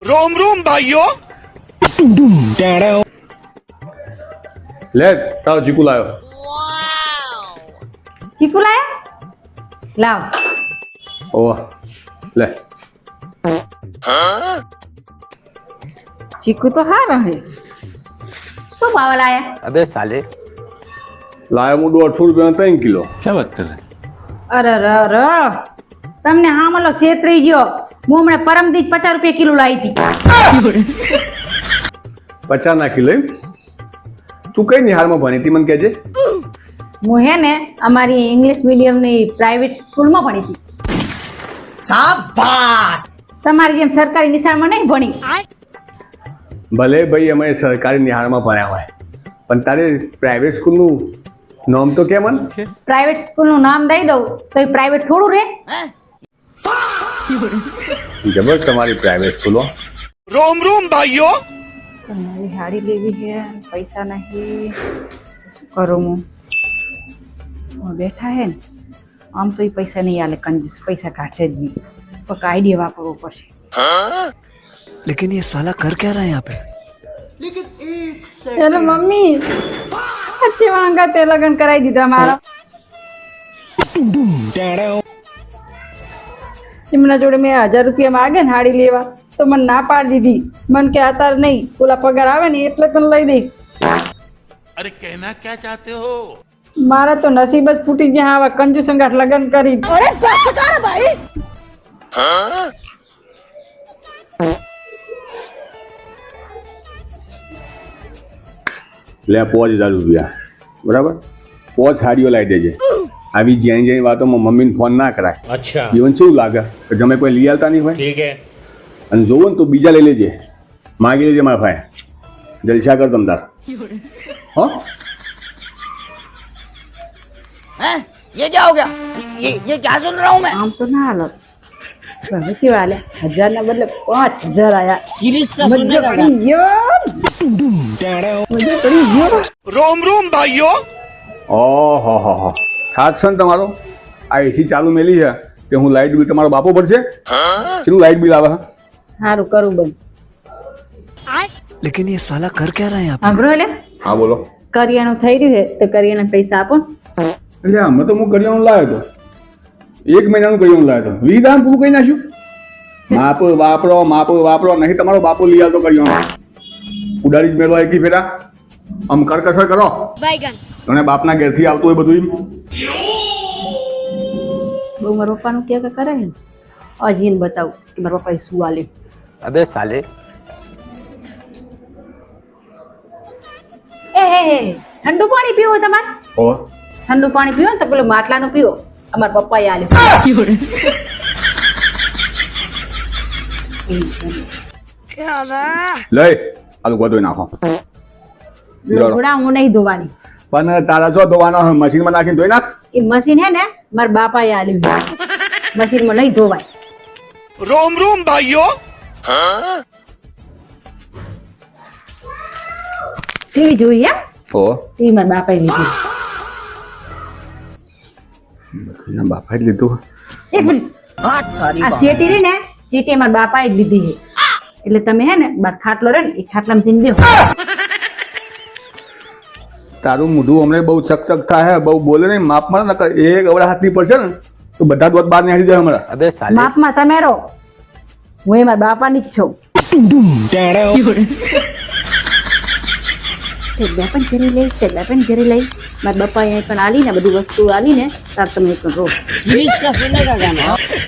रोम रोम भाइयों। ले तारो चीकू लायो। चीकू लाया लाव ओ ले चीकू तो हार है શું ભાવ લાયા अबे साले लायो હું 150 રૂપિયા 3 કિલો। क्या बात कर रहे हैं? અરે ર તમને હામલો છેતરી ગયો હું હમણાં પરમદીજ 50 રૂપિયા કિલો લાવી હતી 50 ના કિલો એમ? તું કઈ નિહાળમાં ભણી હતી મને કહેજે। હું હે ને અમારી ઇંગ્લિશ મીડિયમની પ્રાઇવેટ સ્કૂલમાં ભણી હતી। શાબાશ તમારી જેમ સરકારી નિશાળમાં નહીં ભણી। ભલે ભાઈ અમે સરકારી નિહાળમાં ભણ્યા હોય પણ તારે પ્રાઇવેટ સ્કૂલનું નામ તો કે મન? પ્રાઇવેટ સ્કૂલનું નામ દઈ દઉં તો એ પ્રાઇવેટ થોડું રહે। જબર તમારી પ્રાઇવેટ સ્કૂલો। रोम रोम भाइयों। મારી હાડી લેવી છે પૈસા નહીં શું કરું હું બેઠા હે ને આમ તો એ પૈસા નહીં આલે કંજૂસ પૈસા કાઢશે જ નહીં કોઈક આઈડિયા વાપરવો પડશે। लेकिन ये साला कर क्या रहा है यहाँ पे? ચલો મમ્મી अच्छे वांगा ते लगन कराई દીધા મારા એમના જોડે મેં 1000 રૂપિયા માગે ને હાડી લેવા તો મને ના પાડી દીધી મને કે અત્યારે નહીં ઓલા પગાર આવે ને એટલે તને લઈ દઈશ। अरे कहना क्या चाहते हो? મારા તો નસીબ જ ફૂટી ગયા આવા કંજુ સંગાથ લગન કરી। અરે ભાઈ લે 5000 રૂપિયા બરાબર 5 હાડીઓ લાવી દેજે। આવી જ્યાં જ્યાં વાતોમાં મમ્મીને ફોન ના કરાય। अच्छा જીવન કેવું લાગે કે તમે કોઈ લઈ આવતા નહીં હોય ठीक है। અને જોવો ને તો બીજા લઈ લેજે માગી લેજે મારા ભાઈ જલસા કર તમતાર હો। हैं? ये क्या हो गया? ये क्या सुन रहा हूँ मैं? આમ તો ના હાલત હવે કેવા આલે 1000 ના બદલે 5000 આયા। गिरीश का सुनने મજા का પડી ગયો મજા પડી ગયો। रोम रोम भाइयों। ઓહો હો હો થાક છે ને તમારો આ એસી ચાલુ મેલી છે કે હું લાઇટ બિલ તમારો બાપો પડશે ચેનું લાઇટ બિલ આવે? સારું કરું બંધ लेकिन ये साला कर क्या रहा है यहाँ સાંભળો એટલે હા બોલો। કરિયાણું થઈ રહ્યું છે તો કરિયાના પૈસા આપો ને। એટલે આમાં તો હું કરિયાણું લાવ્યો હતો 1 મહિનાનું કરિયાણું લાવ્યો હતો 20 દામ પૂરું કરી નાખ્યું। માપ વાપરો નહીં તમારો બાપો લઈ આવતો કરિયાણું ઉડાડી જ મેળવો એકી ફેરા આમ કરકસર કરો તને બાપના ઘેરથી આવતું હોય બધું બહુ મારા પપ્પાનું કે કરે ને હજી એને બતાવું કે મારા પપ્પાએ શું આલે। अबे साले એ ઠંડુ પાણી પીવો તમારે? હો ઠંડુ પાણી પીવો ને તો પેલું માટલાનું પીવો અમારા પપ્પાએ આલ્યું। લઈ આ લોકો ધોઈ નાખો લુગડા હું નહીં ધોવાની પણ તારા શું ધોવાનો મશીનમાં નાખીને ધોઈ નાખ। એ મશીન હે ને મારા બાપાએ આલ્યું મશીનમાં નહીં ધોવાય। रोम रोम भाइयों। ટીવી જોઈ એમ હો ટીવી મારા બાપાએ લીધી। એના બાપાએ જ લીધું એક મિનિટ આ ચેટી રહી ને ચેટી મારા બાપાએ જ લીધી છે એટલે તમે હે ને બાર ખાટલો રહે ને એ ખાટલામાં જઈને બેહો। તારું મોઢું હમણાં બહુ ચકચક થાય બહુ બોલે નહીં માપમાં નકર એક અવડા હાથની પડશે ને તો બધા દોત બહાર નીકળી જાય હમણાં। अबे साले માપમાં તમે રહો હું એ મારા બાપાની જ છું। તે બેપન ઘરે લઈ મારા બાપાએ પણ આલી ને બધી વસ્તુ આલી ને તાર તમે પણ રહો। गिरीश का सुनने का गाना